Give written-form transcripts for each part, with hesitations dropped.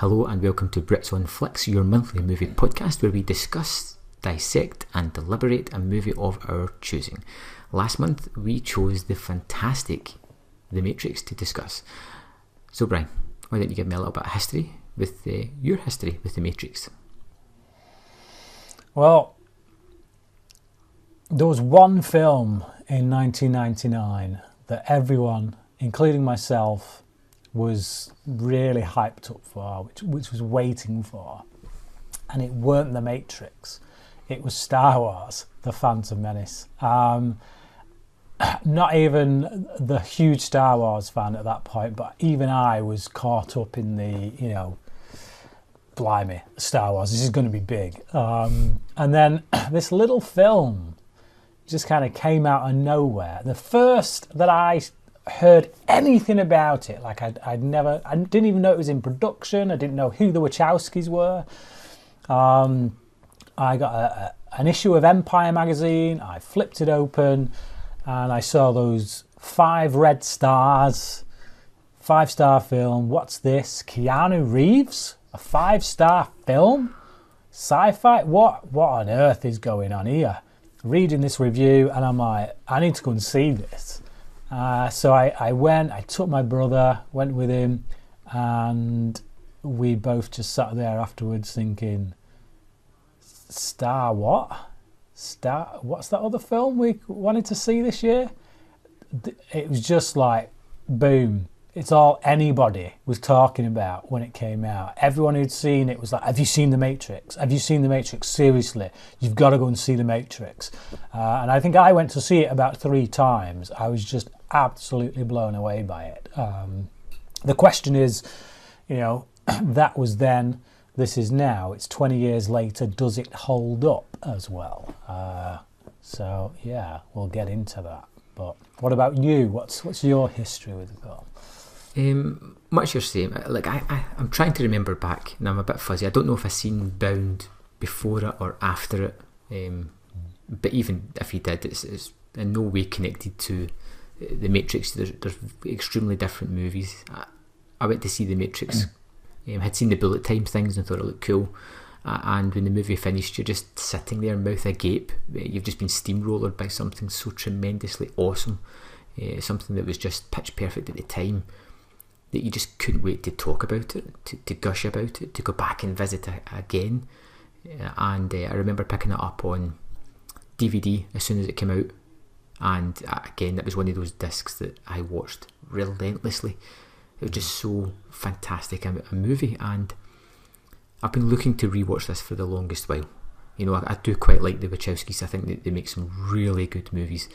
Hello and welcome to Brits on Flicks, your monthly movie podcast where we discuss, dissect and deliberate a movie of our choosing. Last month we chose the fantastic The Matrix to discuss. So Brian, why don't you give me a little bit of history with your history with The Matrix? Well, there was one film in 1999 that everyone, including myself, was really hyped up for, which was waiting for. And it weren't The Matrix. It was Star Wars, The Phantom Menace. Not even the huge Star Wars fan at that point, but even I was caught up in the, blimey, Star Wars, this is going to be big. And then this little film just kind of came out of nowhere. The first that I heard anything about it, like I didn't even know it was in production. I didn't know who the Wachowskis were. I got an issue of Empire magazine. I flipped it open and I saw those 5 red stars, 5-star film. What's this? Keanu Reeves? A 5-star film? Sci-fi? What on earth is going on here? Reading this review and I'm like, I need to go and see this. So I went, I took my brother, went with him, and we both just sat there afterwards thinking, what's that other film we wanted to see this year? It was just like, boom. It's all anybody was talking about when it came out. Everyone who'd seen it was like, have you seen The Matrix? Have you seen The Matrix? Seriously, you've got to go and see The Matrix. And I think I went to see it about 3 times. I was just absolutely blown away by it. The question is, that was then, this is now. It's 20 years later. Does it hold up as well? So yeah, we'll get into that. But what about you? What's your history with the film? Much your same. Like I'm trying to remember back, and I'm a bit fuzzy. I don't know if I've seen Bound before it or after it. But even if he did, it's in no way connected to The Matrix. There's extremely different movies. I went to see The Matrix. Had seen the bullet time things and thought it looked cool. And when the movie finished, you're just sitting there, mouth agape. You've just been steamrollered by something so tremendously awesome. Something that was just pitch perfect at the time, that you just couldn't wait to talk about it, to gush about it, to go back and visit it again. And I remember picking it up on DVD as soon as it came out. And again, it was one of those discs that I watched relentlessly. It was just so fantastic a movie, and I've been looking to rewatch this for the longest while. I do quite like the Wachowskis. I think they make some really good movies.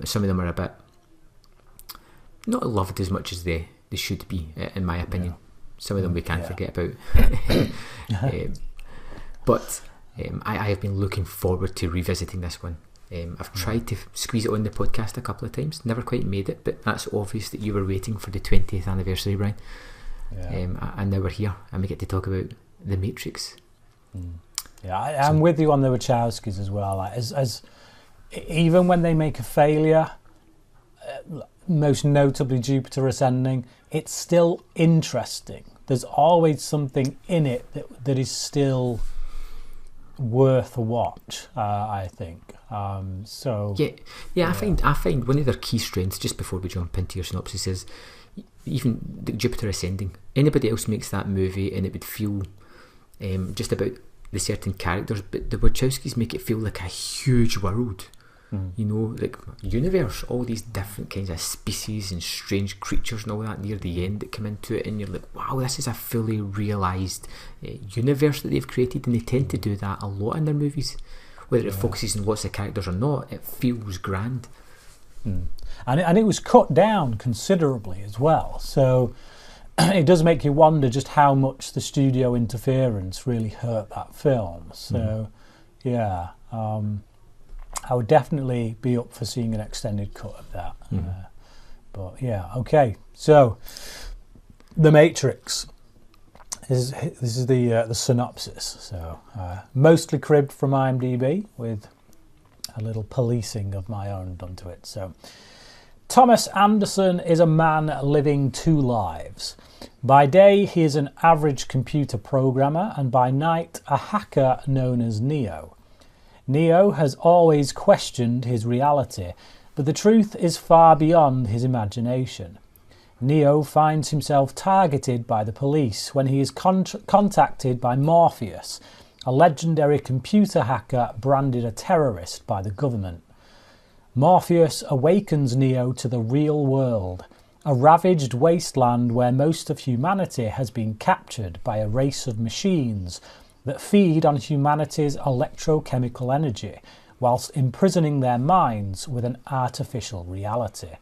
Some of them are a bit not loved as much as they should be, in my opinion. Some of them we can't forget about. But I have been looking forward to revisiting this one. I've tried to squeeze it on the podcast a couple of times, never quite made it, but that's obvious that you were waiting for the 20th anniversary, Brian. And now we're here and we get to talk about The Matrix. I'm with you on the Wachowskis as well. Like, as even when they make a failure, most notably Jupiter Ascending, it's still interesting. There's always something in it that is still worth a watch, I think. I find one of their key strengths, just before we jump into your synopsis, is even the Jupiter Ascending. Anybody else makes that movie and it would feel just about the certain characters, but the Wachowskis make it feel like a huge world. Like universe, all these different kinds of species and strange creatures and all that near the end that come into it, and you're like, wow, this is a fully realised universe that they've created. And they tend to do that a lot in their movies, whether it focuses on lots of characters or not. It feels grand. And it was cut down considerably as well, so it does make you wonder just how much the studio interference really hurt that film. So I would definitely be up for seeing an extended cut of that. But yeah, okay. So, The Matrix. This is the synopsis. So, mostly cribbed from IMDb with a little policing of my own done to it. So, Thomas Anderson is a man living two lives. By day, he is an average computer programmer, and by night, a hacker known as Neo. Neo has always questioned his reality, but the truth is far beyond his imagination. Neo finds himself targeted by the police when he is contacted by Morpheus, a legendary computer hacker branded a terrorist by the government. Morpheus awakens Neo to the real world, a ravaged wasteland where most of humanity has been captured by a race of machines that feed on humanity's electrochemical energy, whilst imprisoning their minds with an artificial reality.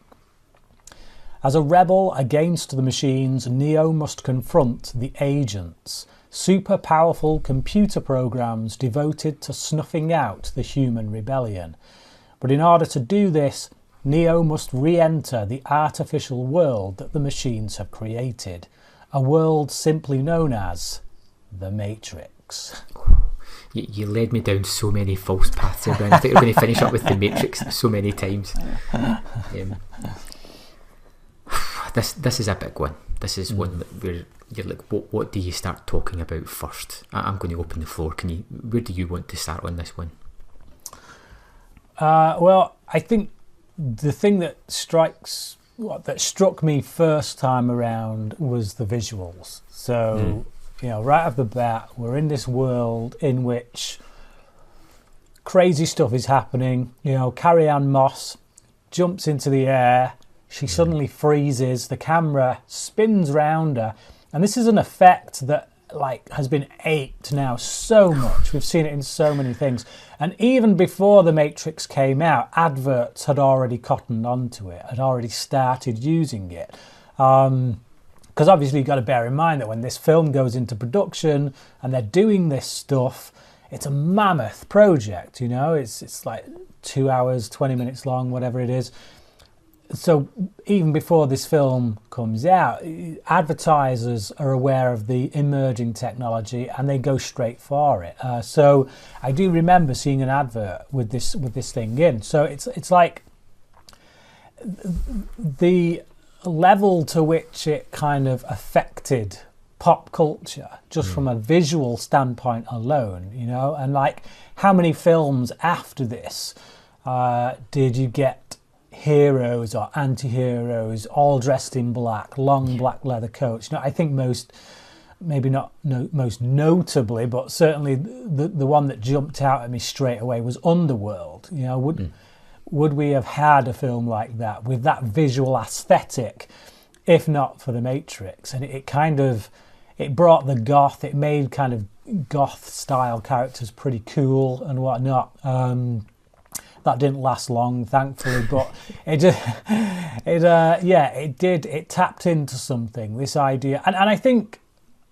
As a rebel against the machines, Neo must confront the agents, super powerful computer programs devoted to snuffing out the human rebellion. But in order to do this, Neo must re-enter the artificial world that the machines have created, a world simply known as the Matrix. You led me down so many false paths there, Brian. I think we're going to finish up with the Matrix so many times. This is a big one. This is one where you're like, what do you start talking about first? I'm going to open the floor. Where do you want to start on this one? Well, I think the thing that struck me first time around was the visuals. So, right off the bat, we're in this world in which crazy stuff is happening. Carrie-Anne Moss jumps into the air. She suddenly freezes. The camera spins round her, and this is an effect that has been aped now so much. We've seen it in so many things, and even before The Matrix came out, adverts had already cottoned onto it, had already started using it. Because obviously you've got to bear in mind that when this film goes into production and they're doing this stuff, it's a mammoth project. It's like 2 hours, 20 minutes long, whatever it is. So even before this film comes out, advertisers are aware of the emerging technology and they go straight for it. So I do remember seeing an advert with this thing in. So it's like the level to which it kind of affected pop culture just from a visual standpoint alone, and like how many films after this did you get heroes or anti-heroes all dressed in black, long black leather coats? I think most notably, but certainly the one that jumped out at me straight away was Underworld. Would we have had a film like that with that visual aesthetic if not for The Matrix? And it brought the goth, it made kind of goth style characters pretty cool and whatnot. That didn't last long, thankfully, but it tapped into something, this idea. And I think,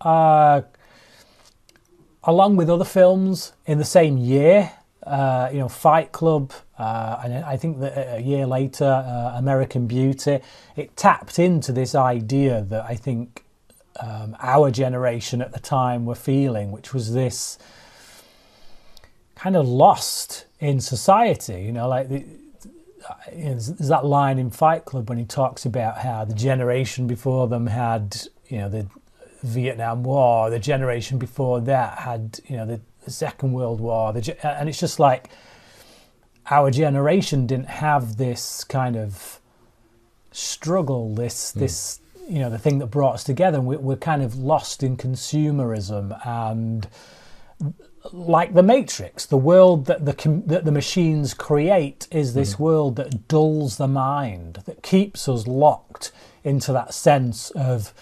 along with other films in the same year, Fight Club, and I think that a year later, American Beauty, it tapped into this idea that I think our generation at the time were feeling, which was this kind of lost in society. There's that line in Fight Club when he talks about how the generation before them had, the Vietnam War, the generation before that had, the Second World War, and it's just like our generation didn't have this kind of struggle, this the thing that brought us together. And we're kind of lost in consumerism and, like The Matrix, the world that the machines create is this world that dulls the mind, that keeps us locked into that sense of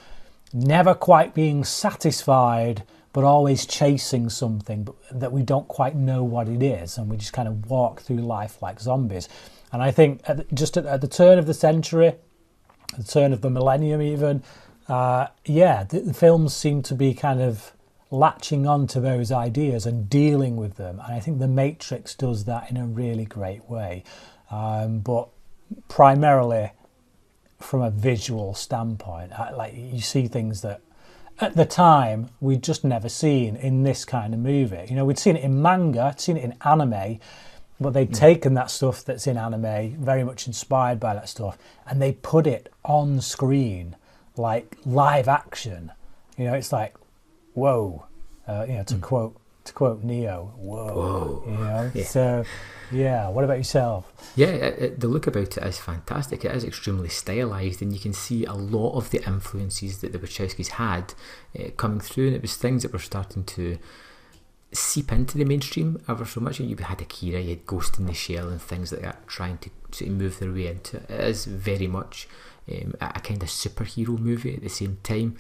never quite being satisfied, but always chasing something that we don't quite know what it is, and we just kind of walk through life like zombies. And I think at the turn of the century, the turn of the millennium even, the films seem to be kind of latching on to those ideas and dealing with them. And I think The Matrix does that in a really great way. But primarily from a visual standpoint, like you see things that at the time we'd just never seen in this kind of movie. We'd seen it in manga, seen it in anime, but they'd taken that stuff that's in anime, very much inspired by that stuff, and they put it on screen like live action. You know, it's like, whoa, you know, to quote Neo, whoa. You know. Yeah. So, yeah. What about yourself? Yeah, the look about it is fantastic. It is extremely stylized, and you can see a lot of the influences that the Wachowskis had coming through, and it was things that were starting to seep into the mainstream ever so much. You had Akira, you had Ghost in the Shell and things like that trying to sort of move their way into it. It is very much a kind of superhero movie at the same time.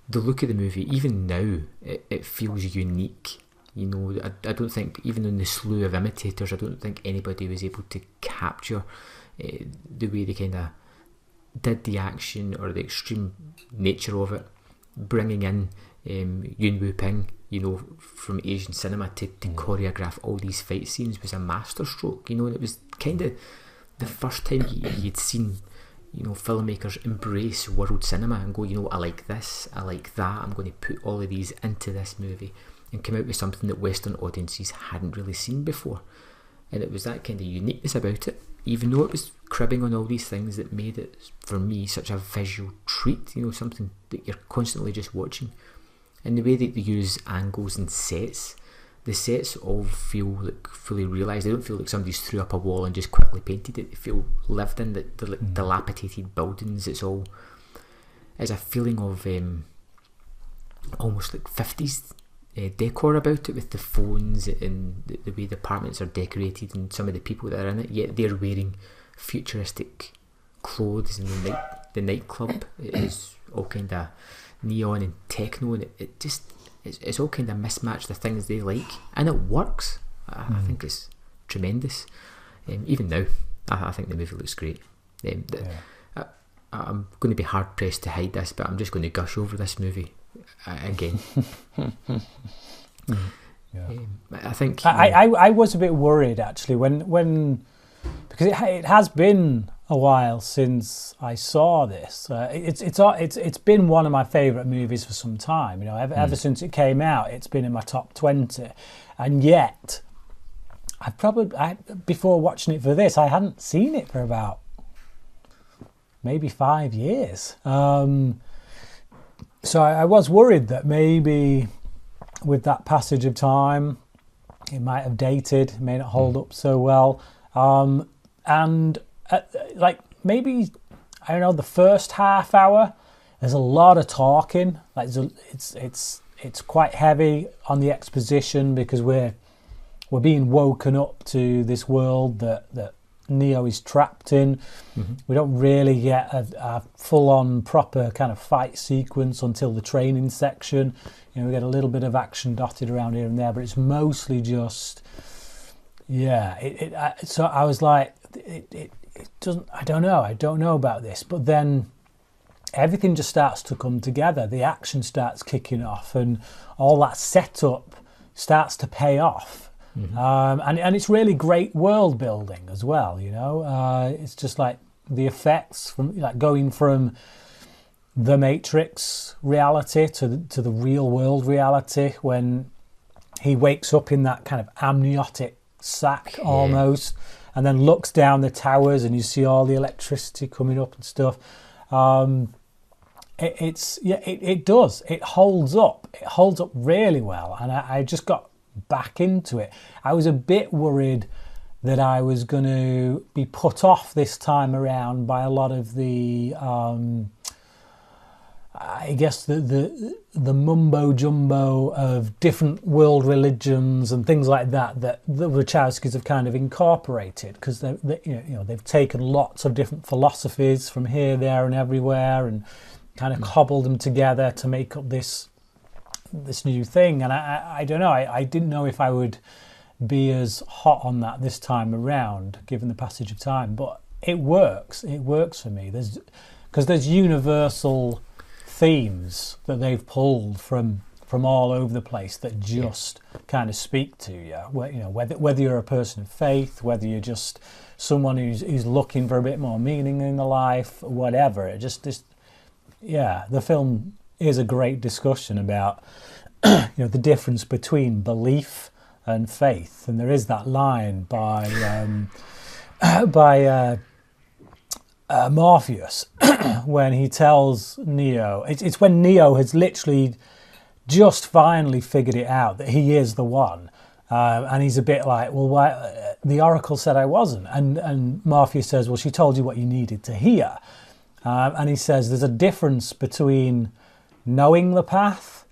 The look of the movie, even now, it feels unique. You know, I don't think, even in the slew of imitators, I don't think anybody was able to capture the way they kind of did the action or the extreme nature of it. Bringing in Yuen Wu-ping, you know, from Asian cinema to choreograph all these fight scenes was a masterstroke, you know, and it was kind of the first time you'd seen, you know, filmmakers embrace world cinema and go, you know, I like this, I like that, I'm going to put all of these into this movie, and come out with something that Western audiences hadn't really seen before. And it was that kind of uniqueness about it, even though it was cribbing on all these things, that made it, for me, such a visual treat, you know, something that you're constantly just watching. And the way that they use angles and sets, the sets all feel like fully realised. They don't feel like somebody's threw up a wall and just quickly painted it. They feel lived in, the like dilapidated buildings. It's a feeling of almost like 50s decor about it, with the phones and the way the apartments are decorated and some of the people that are in it, yet they're wearing futuristic clothes, and the nightclub is all kind of neon and techno, and it just it's all kind of mismatched the things they like, and it works. I think it's tremendous. Even now, I think the movie looks great. I'm going to be hard pressed to hide this, but I'm just going to gush over this movie again. I think I was a bit worried actually when because it has been a while since I saw this. It's been one of my favourite movies for some time. You know, ever since it came out, it's been in my top 20, and yet before watching it for this, I hadn't seen it for about maybe 5 years. So I was worried that maybe with that passage of time, it might have dated, it may not hold up so well. Like maybe, I don't know, the first half hour, there's a lot of talking. Like it's quite heavy on the exposition, because we're being woken up to this world that Neo is trapped in. We don't really get a full-on proper kind of fight sequence until the training section. You know, we get a little bit of action dotted around here and there, but it's mostly just, so I was like, it doesn't, I don't know about this. But then everything just starts to come together. The action starts kicking off, and all that setup starts to pay off. And it's really great world building as well, you know. It's just like the effects from like going from the Matrix reality to the real world reality, when he wakes up in that kind of amniotic sack almost, and then looks down the towers and you see all the electricity coming up and stuff. It does. It holds up. It holds up really well, and I just got back into it. I was a bit worried that I was going to be put off this time around by a lot of the I guess the mumbo jumbo of different world religions and things like that the Wachowskis have kind of incorporated, because they've taken lots of different philosophies from here, there, and everywhere, and kind of cobbled them together to make up this new thing. And I don't know, I didn't know if I would be as hot on that this time around, given the passage of time, but it works for me. There's universal themes that they've pulled from all over the place that just kind of speak to you. Whether you're a person of faith, whether you're just someone who's looking for a bit more meaning in the life, whatever. The film is a great discussion about the difference between belief and faith. And there is that line by Morpheus when he tells Neo, it's when Neo has literally just finally figured it out that he is the one, and he's a bit like, well, why, the Oracle said I wasn't, and Morpheus says, well, she told you what you needed to hear, and he says there's a difference between knowing the path,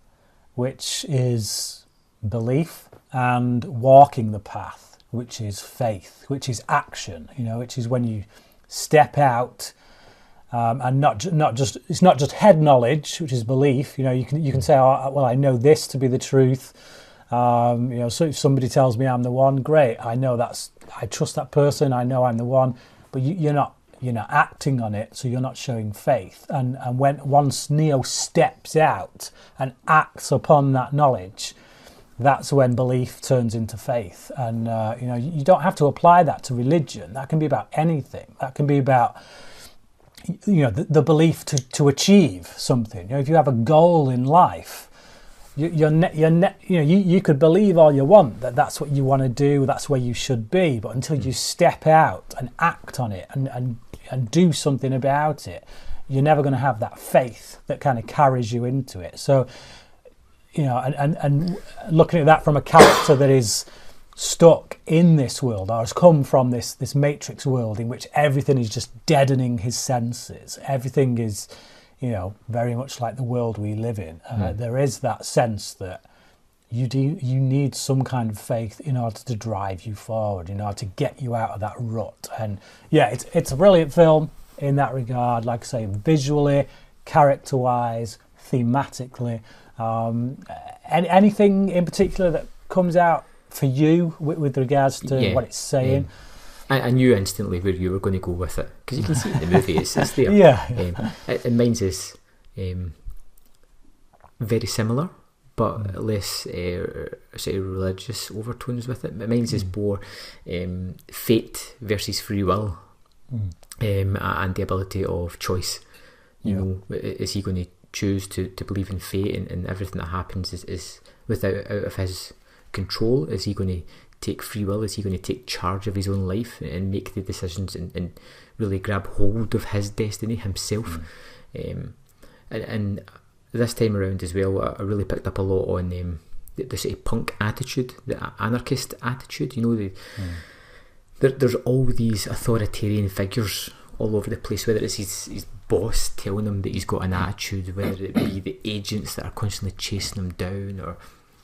which is belief, and walking the path, which is faith, which is action, which is when you step out, and not just it's not just head knowledge, which is belief. You can say, oh, well, I know this to be the truth. So if somebody tells me I'm the one, great. I trust that person. I know I'm the one, but you're not acting on it, so you're not showing faith. And once Neo steps out and acts upon that knowledge, that's when belief turns into faith. And you don't have to apply that to religion. That can be about anything. That can be about the belief to achieve something. If you have a goal in life, you could believe all you want that that's what you want to do, that's where you should be, but until you step out and act on it and do something about it, you're never going to have that faith that kind of carries you into it. So and looking at that from a character that is stuck in this world, or has come from this matrix world in which everything is just deadening his senses, everything is very much like the world we live in. There is that sense that you need some kind of faith in order to drive you forward, in order to get you out of that rut. And yeah, it's a brilliant film in that regard, like I say, visually, character-wise, thematically. Anything in particular that comes out for you with regards to what it's saying? I knew instantly where you were going to go with it, because you can see it in the movie, it's there. And mine's is very similar, but less sort of religious overtones with it. Mine's is more fate versus free will, and the ability of choice. Is he going to choose to believe in fate, and everything that happens is out of his control? Is he going to take free will? Is he going to take charge of his own life and make the decisions and really grab hold of his destiny himself? And this time around as well, I really picked up a lot on the sort of punk attitude, the anarchist attitude. There's all these authoritarian figures all over the place, whether it's his boss telling him that he's got an attitude, whether it be the agents that are constantly chasing him down, or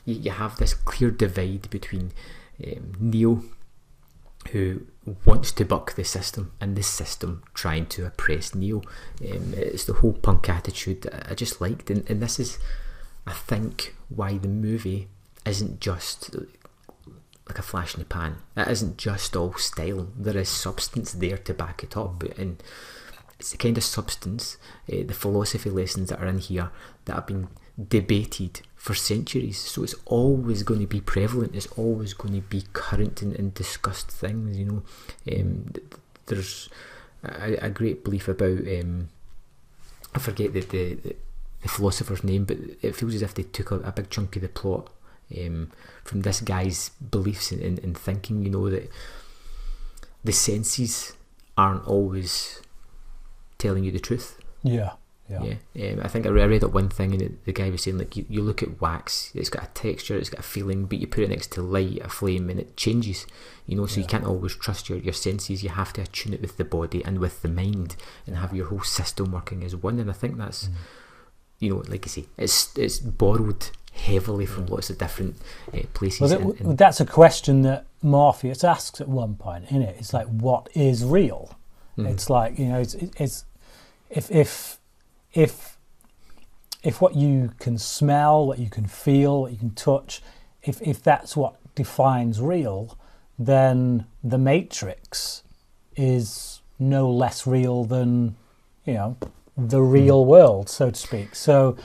you have this clear divide between Neo, who wants to buck the system, and the system trying to oppress Neo. It's the whole punk attitude that I just liked, and this is, I think, why the movie isn't just like a flash in the pan. It isn't just all style. There is substance there to back it up, and it's the kind of substance, the philosophy lessons that are in here that have been debated for centuries, so it's always going to be prevalent, it's always going to be current and discussed things. There's a great belief about I forget the philosopher's name, but it feels as if they took a big chunk of the plot from this guy's beliefs and thinking, that the senses aren't always telling you the truth. I think I read up one thing, and the guy was saying, like, you look at wax, it's got a texture, it's got a feeling, but you put it next to light, a flame, and it changes. So you can't always trust your senses. You have to attune it with the body and with the mind, and have your whole system working as one. And I think that's like I say, it's borrowed heavily from lots of different places. Well, that's a question that Morpheus asks at one point, isn't it? It's like, what is real? It's like, it's if what you can smell, what you can feel, what you can touch, if that's what defines real, then the Matrix is no less real than the real world, so to speak. So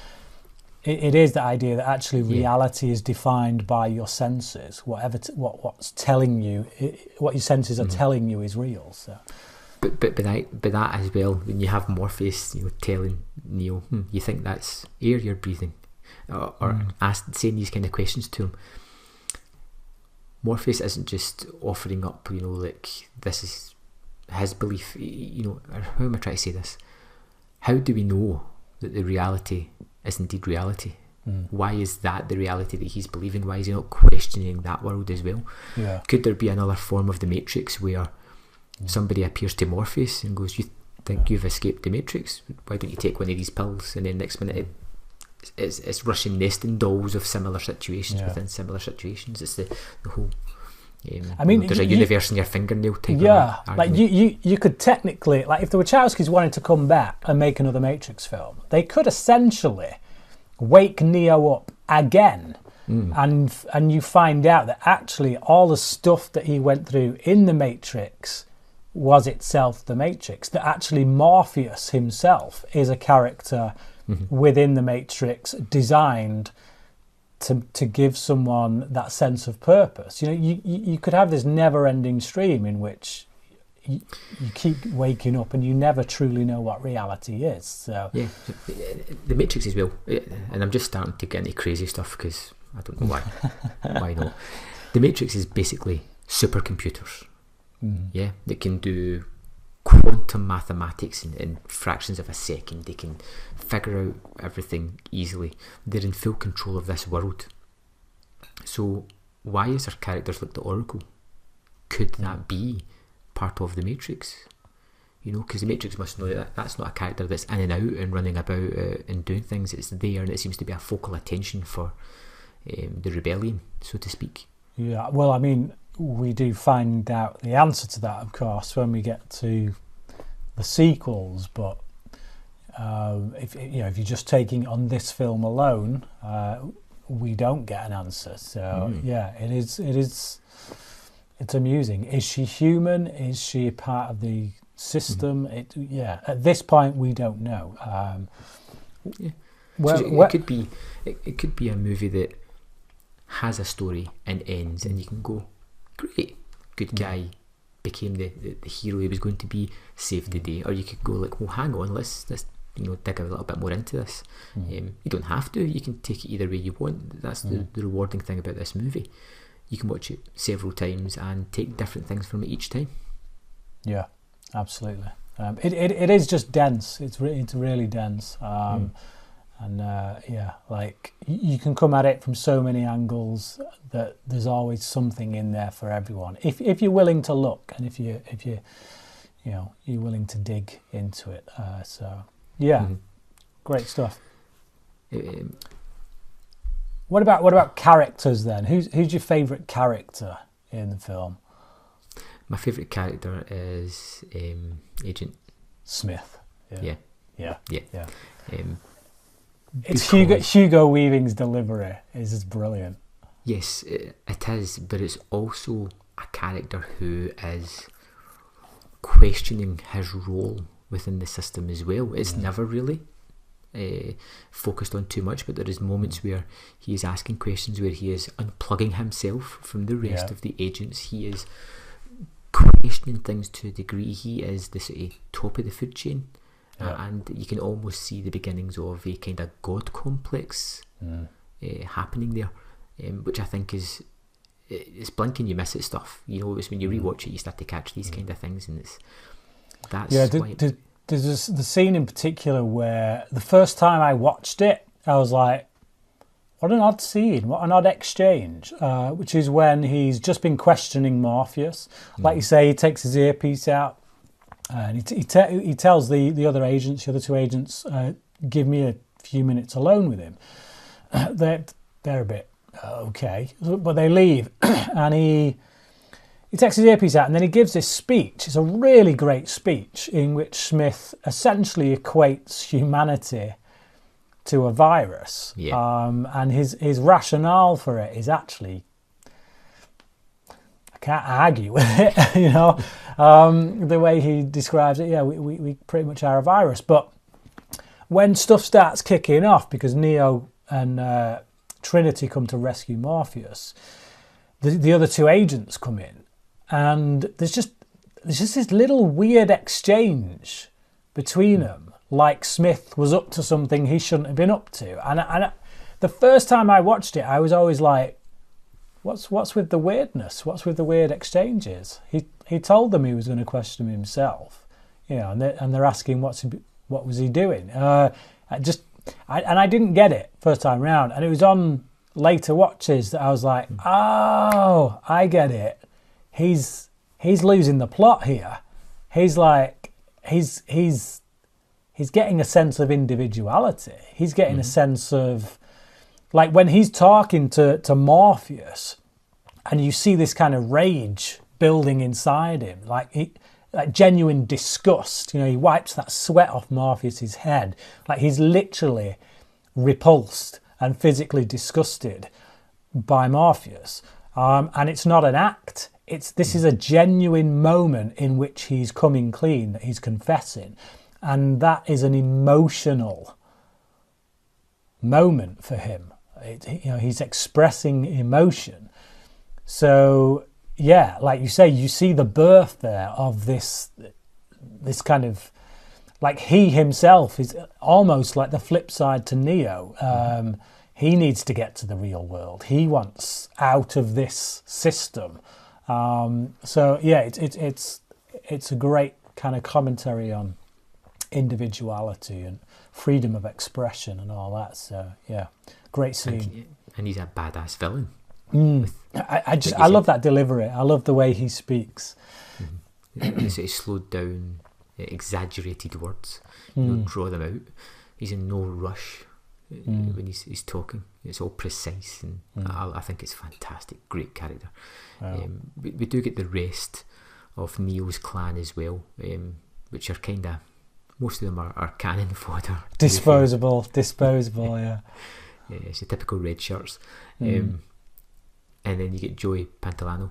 it is the idea that actually reality is defined by your senses. What's telling you, what your senses are telling you is real. So. But that as well, when you have Morpheus, telling Neo, you think that's air you're breathing, or saying these kind of questions to him. Morpheus isn't just offering up, like this is his belief, how am I trying to say this? How do we know that the reality is indeed reality? Why is that the reality that he's believing? Why is he not questioning that world as well? Yeah. Could there be another form of the Matrix where somebody appears to Morpheus and goes, you think you've escaped the Matrix? Why don't you take one of these pills? And then next minute it's Russian nesting dolls of similar situations within similar situations. It's the whole there's a universe in your fingernail type of argument. You could technically, like, if the Wachowskis wanted to come back and make another Matrix film, they could essentially wake Neo up again, and you find out that actually all the stuff that he went through in the Matrix was itself the Matrix, that actually Morpheus himself is a character within the Matrix designed to give someone that sense of purpose. You could have this never-ending stream in which you keep waking up and you never truly know what reality is. So yeah, the Matrix as well, and I'm just starting to get into crazy stuff because I don't know why. Why not? The Matrix is basically supercomputers, that can do quantum mathematics in fractions of a second. They can figure out everything easily. They're in full control of this world. So why is there characters like the Oracle? Could that be part of the Matrix? Because the Matrix must know that that's not a character that's in and out and running about and doing things. It's there, and it seems to be a focal attention for the rebellion, so to speak. Yeah, well, I mean, we do find out the answer to that, of course, when we get to the sequels. But if you're just taking it on this film alone, we don't get an answer. So yeah, it's amusing. Is she human? Is she a part of the system? At this point we don't know. It could be a movie that has a story and ends, and you can go, great, good guy became the hero he was going to be, saved the day. Or you could go like, well, hang on, let's dig a little bit more into this. You don't have to. You can take it either way you want. That's the rewarding thing about this movie. You can watch it several times and take different things from it each time. Yeah, absolutely. It is just dense. It's really dense. And like you can come at it from so many angles that there's always something in there for everyone. If you're willing to look, and if you're willing to dig into it. Great stuff. What about characters then? Who's your favourite character in the film? My favourite character is Agent Smith. Yeah. It's Hugo Weaving's delivery is just brilliant. Yes, it is, but it's also a character who is questioning his role within the system as well. It's never really focused on too much, but there is moments where he is asking questions, where he is unplugging himself from the rest of the agents. He is questioning things to a degree. He is the sort of top of the food chain. And you can almost see the beginnings of a kind of god complex happening there, which I think it's blink and you miss it stuff. It's when you rewatch it you start to catch these kind of things, and there's the scene in particular where the first time I watched it I was like, what an odd scene, what an odd exchange, which is when he's just been questioning Morpheus. Like you say, he takes his earpiece out. And he tells the other agents, the other two agents, give me a few minutes alone with him. They're a bit okay, but they leave, and he takes his earpiece out, and then he gives this speech. It's a really great speech in which Smith essentially equates humanity to a virus, and his rationale for it is actually, I can't argue with it, the way he describes it. We pretty much are a virus. But when stuff starts kicking off, because Neo and Trinity come to rescue Morpheus, the other two agents come in, and there's just this little weird exchange between them, like Smith was up to something he shouldn't have been up to. And the first time I watched it, I was always like, what's with the weirdness? What's with the weird exchanges? He told them he was going to question himself, and they're asking what was he doing? I didn't get it first time round, and it was on later watches that I was like, oh, I get it. He's losing the plot here. He's getting a sense of individuality. He's getting a sense of, like, when he's talking to Morpheus, and you see this kind of rage building inside him, like genuine disgust. He wipes that sweat off Morpheus's head, like he's literally repulsed and physically disgusted by Morpheus. And it's not an act. This is a genuine moment in which he's coming clean, that he's confessing. And that is an emotional moment for him. He's expressing emotion. So, yeah, like you say, you see the birth there of this kind of, like, he himself is almost like the flip side to Neo. He needs to get to the real world. He wants out of this system. So, yeah, it's a great kind of commentary on individuality and freedom of expression and all that. So, yeah, great scene. And he's a badass villain. I love that delivery. I love the way he speaks. Sort of slowed down, exaggerated words. Draw them out. He's in no rush when he's talking. It's all precise, and I think it's fantastic. Great character. Wow. We do get the rest of Neo's clan as well, which are kind of, most of them are cannon fodder. Disposable, yeah. Yeah, it's the typical red shirts. And then you get Joey Pantoliano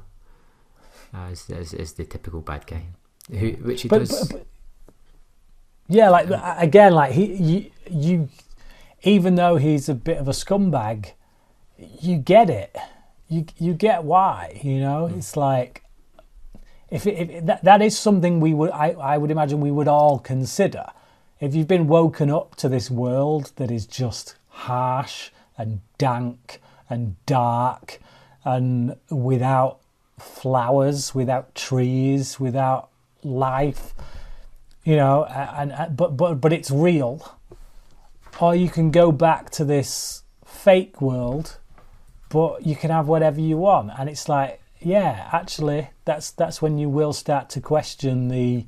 as the typical bad guy, yeah, like again, like you even though he's a bit of a scumbag, you get it. You get why. It's like if that is something I would imagine we would all consider. If you've been woken up to this world that is just harsh and dank and dark and without flowers, without trees, without life, but it's real. Or you can go back to this fake world, but you can have whatever you want. And it's like, yeah, actually, that's when you will start to question the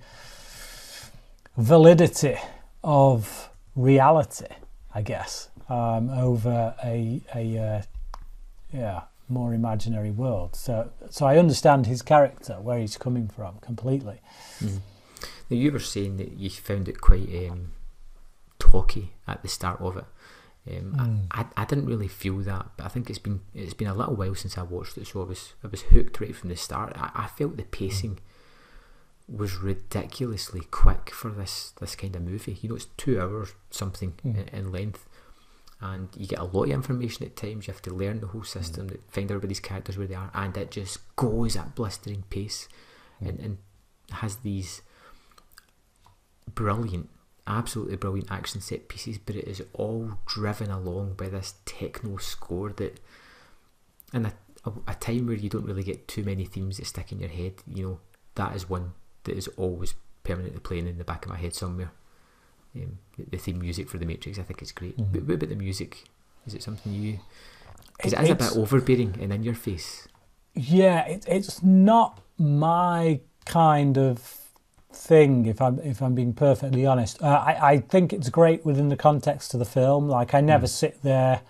validity of reality, I guess, over a more imaginary world. So I understand his character, where he's coming from, completely. Now, you were saying that you found it quite talky at the start of it. I didn't really feel that, but I think it's been a little while since I watched it, so I was hooked right from the start. I felt the pacing was ridiculously quick for this kind of movie. It's 2 hours something in length, and you get a lot of information at times. You have to learn the whole system, find everybody's characters where they are, and it just goes at blistering pace, and has these absolutely brilliant action set pieces, but it is all driven along by this techno score that, in a time where you don't really get too many themes that stick in your head, that is one that is always permanently playing in the back of my head somewhere. The theme music for The Matrix, I think it's great. But what about the music? Is it something you... Because it is a bit overbearing and in your face. Yeah, it's not my kind of thing, if I'm being perfectly honest. I think it's great within the context of the film. Like, I never sit there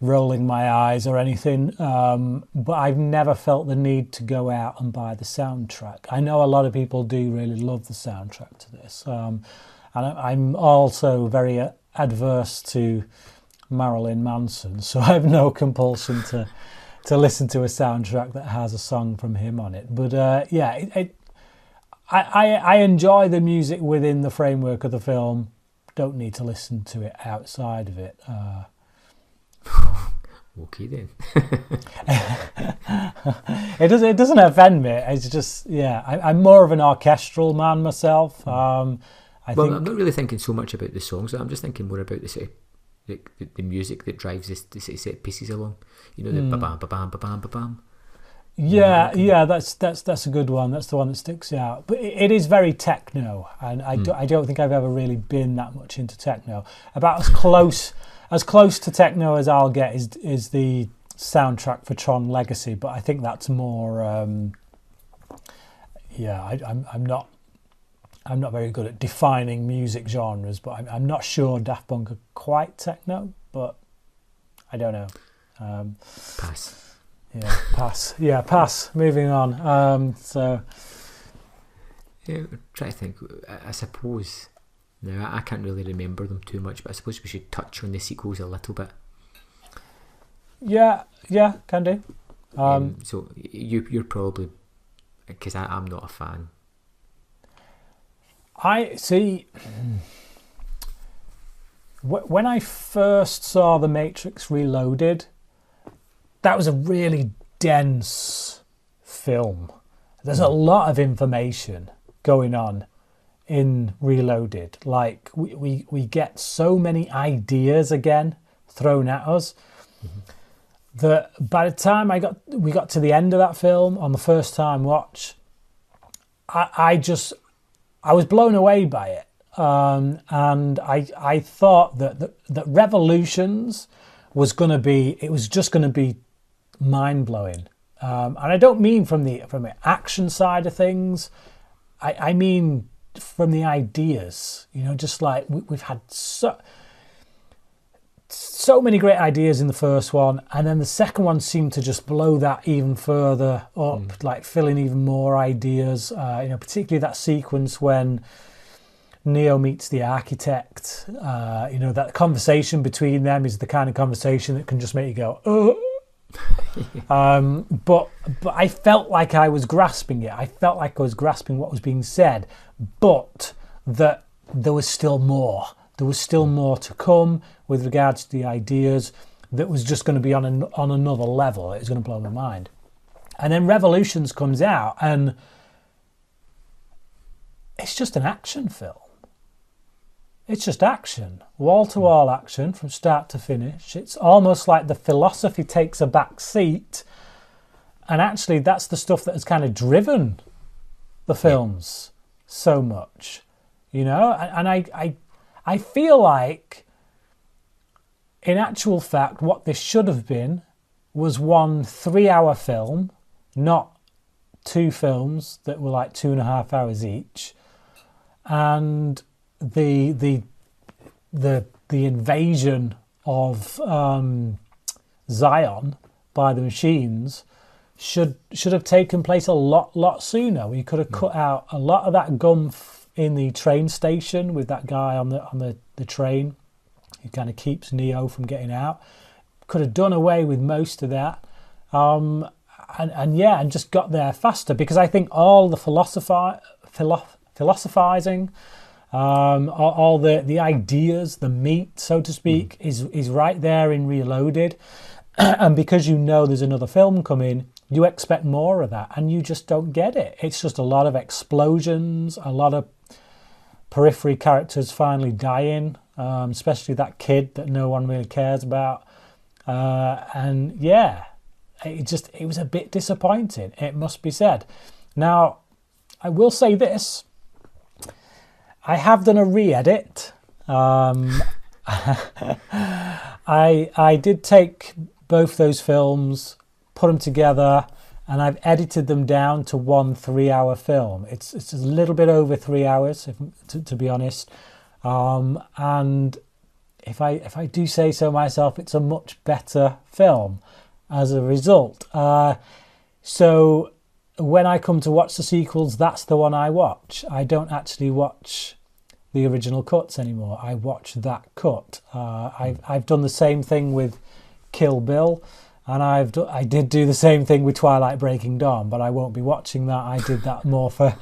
rolling my eyes or anything, but I've never felt the need to go out and buy the soundtrack. I know a lot of people do really love the soundtrack to this, and I'm also very adverse to Marilyn Manson, so I have no compulsion to listen to a soundtrack that has a song from him on it. But I enjoy the music within the framework of the film. Don't need to listen to it outside of it. Okay then. It doesn't offend me. It's just, I'm more of an orchestral man myself. I think I'm not really thinking so much about the songs. I'm just thinking more about the sort of the music that drives the set pieces along. You know, the ba-bam, ba-bam, ba-bam, ba-bam. Yeah, that's a good one. That's the one that sticks out. But it is very techno, and I don't think I've ever really been that much into techno. About as close to techno as I'll get is the soundtrack for Tron Legacy, but I think that's more. I'm not very good at defining music genres, but I'm not sure Daft Punk are quite techno, but I don't know. Pass. Yeah, pass. Yeah, pass. Moving on. Yeah, try to think. I suppose. Now I can't really remember them too much, but I suppose we should touch on the sequels a little bit. Yeah, can do. So you're probably, because I'm not a fan. I see. When I first saw The Matrix Reloaded, that was a really dense film. There's a lot of information going on in Reloaded. Like we get so many ideas again thrown at us that by the time we got to the end of that film on the first time watch, I was blown away by it. And I thought that Revolutions was just going to be mind-blowing. And I don't mean from the action side of things. I mean from the ideas. You know, just like we've had so many great ideas in the first one, and then the second one seemed to just blow that even further up, like fill in even more ideas. Particularly that sequence when Neo meets the architect. That conversation between them is the kind of conversation that can just make you go, oh. But I felt like I was grasping it. I felt like I was grasping what was being said, but that there was still more. There was still more to come with regards to the ideas that was just going to be on another level. It was going to blow my mind. And then Revolutions comes out, and it's just an action film. It's just action, wall-to-wall action from start to finish. It's almost like the philosophy takes a back seat, and actually that's the stuff that has kind of driven the films so much, and I feel like, in actual fact, what this should have been was one 3-hour film, not two films that were like 2.5 hours each, and the invasion of Zion by the machines should have taken place a lot sooner. We could have cut out a lot of that gumph in the train station with that guy on the train who kind of keeps Neo from getting out. Could have done away with most of that, and just got there faster, because I think all the philosophizing, all the ideas, the meat, so to speak, is right there in Reloaded. And because there's another film coming, you expect more of that, and you just don't get it. It's just a lot of explosions, a lot of periphery characters finally dying, especially that kid that no one really cares about. It was a bit disappointing, it must be said. Now, I will say this. I have done a re-edit. I did take both those films, put them together, and I've edited them down to one 3-hour film. It's a little bit over 3 hours, to be honest. And if I do say so myself, it's a much better film as a result. So when I come to watch the sequels, that's the one I watch. I don't actually watch the original cuts anymore. I watch that cut. I've done the same thing with Kill Bill, and I did do the same thing with Twilight Breaking Dawn, but I won't be watching that. I did that more for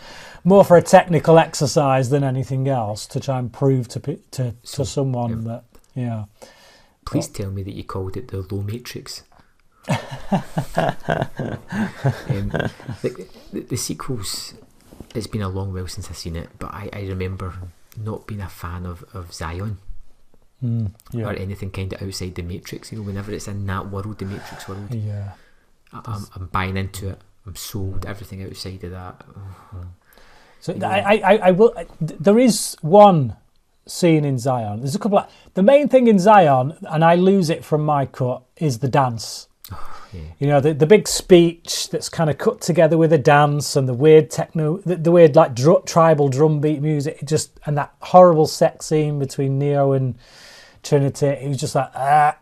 a technical exercise than anything else, to try and prove to someone that, yeah. Please tell me that you called it the Low Matrix. The sequels, it's been a long while since I've seen it, but I remember not being a fan of Zion. Yeah. or anything kind of outside the Matrix. You know, whenever it's in that world, the Matrix world, Yeah. I'm buying into it. I'm sold. Everything outside of that. So I will. There is one scene in Zion. There's a couple of, the main thing in Zion, and I lose it from my cut, is the dance. Yeah. You know, the big speech that's kind of cut together with a dance and the weird techno, the weird like tribal drum beat music, and that horrible sex scene between Neo and Trinity. It was just like, I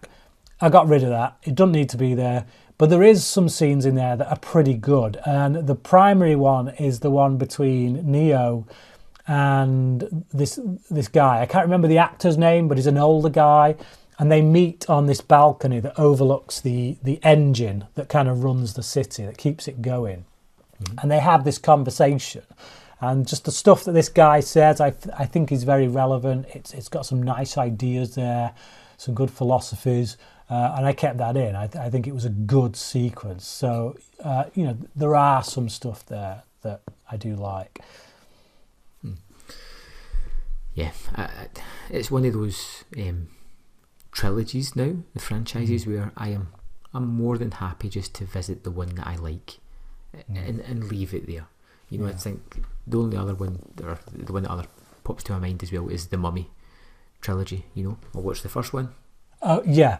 got rid of that. It doesn't need to be there. But there is some scenes in there that are pretty good. And the primary one is the one between Neo and this guy. I can't remember the actor's name, but he's an older guy. And they meet on this balcony that overlooks the engine that kind of runs the city, that keeps it going. Mm-hmm. And they have this conversation. And just the stuff that this guy says, I think is very relevant. It's got some nice ideas there, some good philosophies. And I kept that in. I think it was a good sequence. So, you know, there are some stuff there that I do like. Yeah, it's one of those trilogies now, the franchises, where I'm more than happy just to visit the one that I like and leave it there. You know, I think the only other one, or the one that other pops to my mind as well, is the Mummy trilogy. You know, I'll watch the first one. Oh yeah,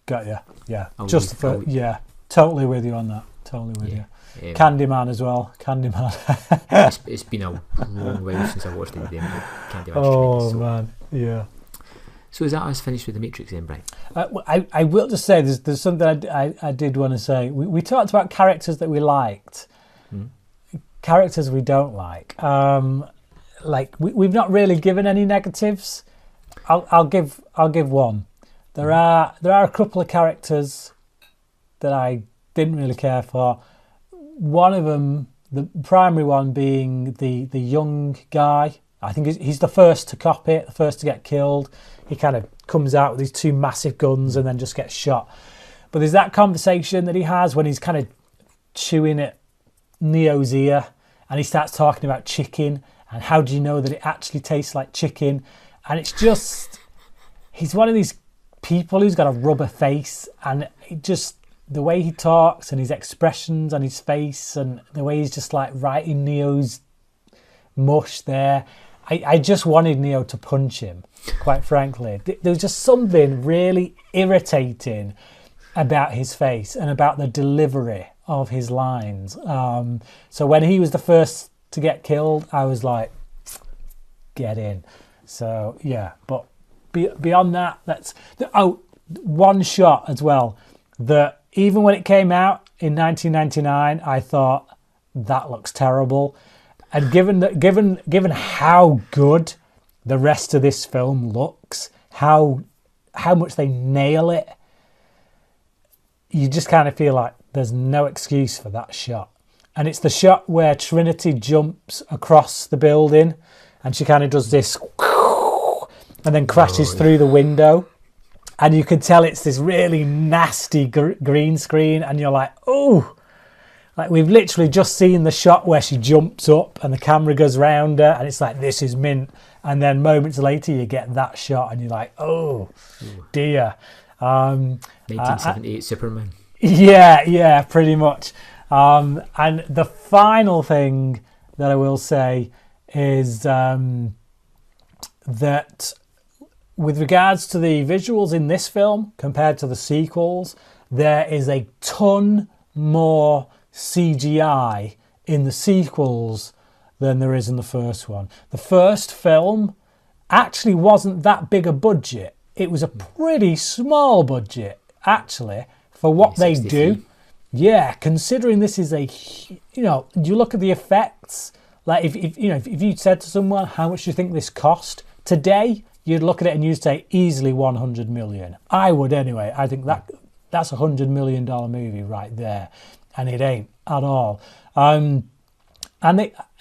got you. Yeah, totally with you on that. Totally with you. Candyman as well. Candyman. it's been a long while since I watched anything. Candyman's tremendous, man, yeah. So is that us finished with the Matrix then, Brian? I will just say there's something I did want to say. We talked about characters that we liked, characters we don't like. Like we've not really given any negatives. I'll give one. There are a couple of characters that I didn't really care for. One of them, the primary one, being the young guy. I think he's the first to cop it, the first to get killed. He kind of comes out with these two massive guns and then just gets shot. But there's that conversation that he has when he's kind of chewing at Neo's ear, and he starts talking about chicken and how do you know that it actually tastes like chicken? And it's just, he's one of these people who's got a rubber face, and it just, the way he talks and his expressions on his face and the way he's just like right in Neo's mush there. I just wanted Neo to punch him, quite frankly. There was just something really irritating about his face and about the delivery of his lines. So when he was the first to get killed, I was like, get in. So yeah, but beyond that, one shot as well, that even when it came out in 1999, I thought that looks terrible. And given how good the rest of this film looks, how much they nail it, you just kind of feel like there's no excuse for that shot. And it's the shot where Trinity jumps across the building and she kind of does this and then crashes through the window. And you can tell it's this really nasty green screen, and you're like, oh, like we've literally just seen the shot where she jumps up and the camera goes round her and it's like, this is mint. And then moments later you get that shot and you're like, oh dear. 1978 Superman. Yeah, pretty much. And the final thing that I will say is that with regards to the visuals in this film compared to the sequels, there is a ton more CGI in the sequels than there is in the first one. The first film actually wasn't that big a budget. It was a pretty small budget, actually, for what they do. Yeah, considering this is you look at the effects. Like if you said to someone, how much do you think this cost today? You'd look at it and you'd say easily 100 million. I would anyway. I think that's a $100 million movie right there. And it ain't at all. And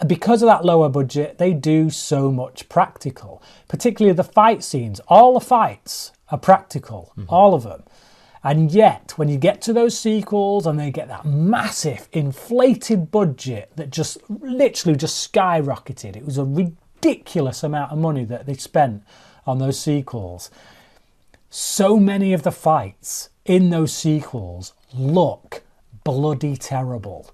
because of that lower budget, they do so much practical, particularly the fight scenes. All the fights are practical, all of them. And yet, when you get to those sequels and they get that massive inflated budget that just literally just skyrocketed, it was a ridiculous amount of money that they spent on those sequels. so many of the fights in those sequels look bloody terrible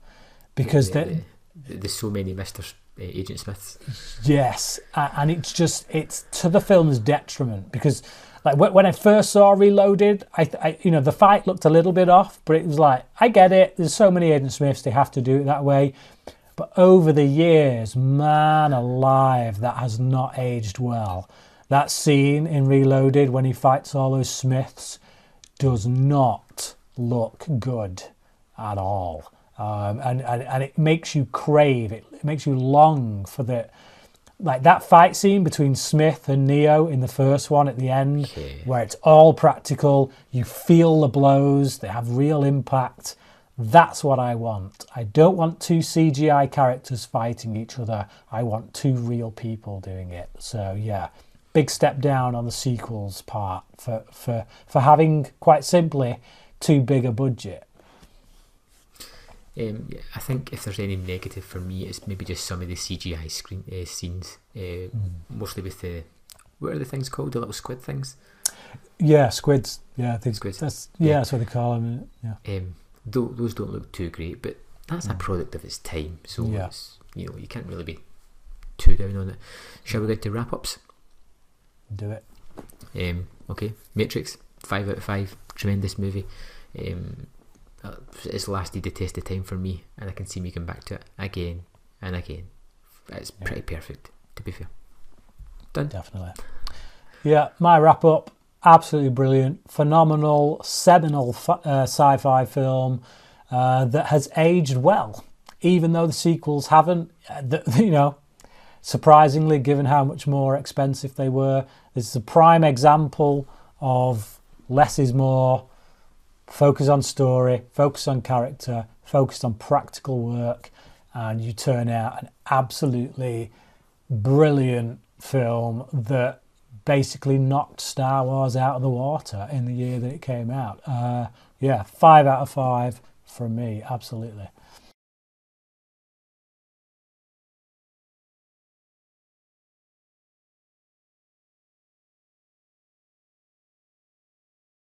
because there's so many Mr. Agent Smiths. Yes, and it's to the film's detriment because, like, when I first saw Reloaded, I the fight looked a little bit off, but it was like, I get it. There's so many Agent Smiths, they have to do it that way. But over the years, man alive, that has not aged well. That scene in Reloaded when he fights all those Smiths does not look good at all. And it makes you crave it. It makes you long for that fight scene between Smith and Neo in the first one at the end, where it's all practical. You feel the blows; they have real impact. That's what I want. I don't want two CGI characters fighting each other. I want two real people doing it. So yeah, big step down on the sequels part for having, quite simply, too big a budget. I think if there's any negative for me, it's maybe just some of the CGI scenes, mostly with what are the things called? The little squid things? Yeah, squids. Yeah, I think squids. That's what they call them. Yeah. Those don't look too great, but that's a product of its time, so it's, you can't really be too down on it. Shall we get to wrap-ups? Do it. Okay, Matrix, 5 out of 5, tremendous movie. It's lasted the test of time for me, and I can see me come back to it again and again. It's pretty perfect, to be fair. Done. Definitely. Yeah, my wrap up, absolutely brilliant, phenomenal, seminal sci-fi film that has aged well, even though the sequels haven't. Surprisingly, given how much more expensive they were, this is a prime example of less is more. Focus on story, focus on character, focus on practical work, and you turn out an absolutely brilliant film that basically knocked Star Wars out of the water in the year that it came out. 5 out of 5 from me, absolutely.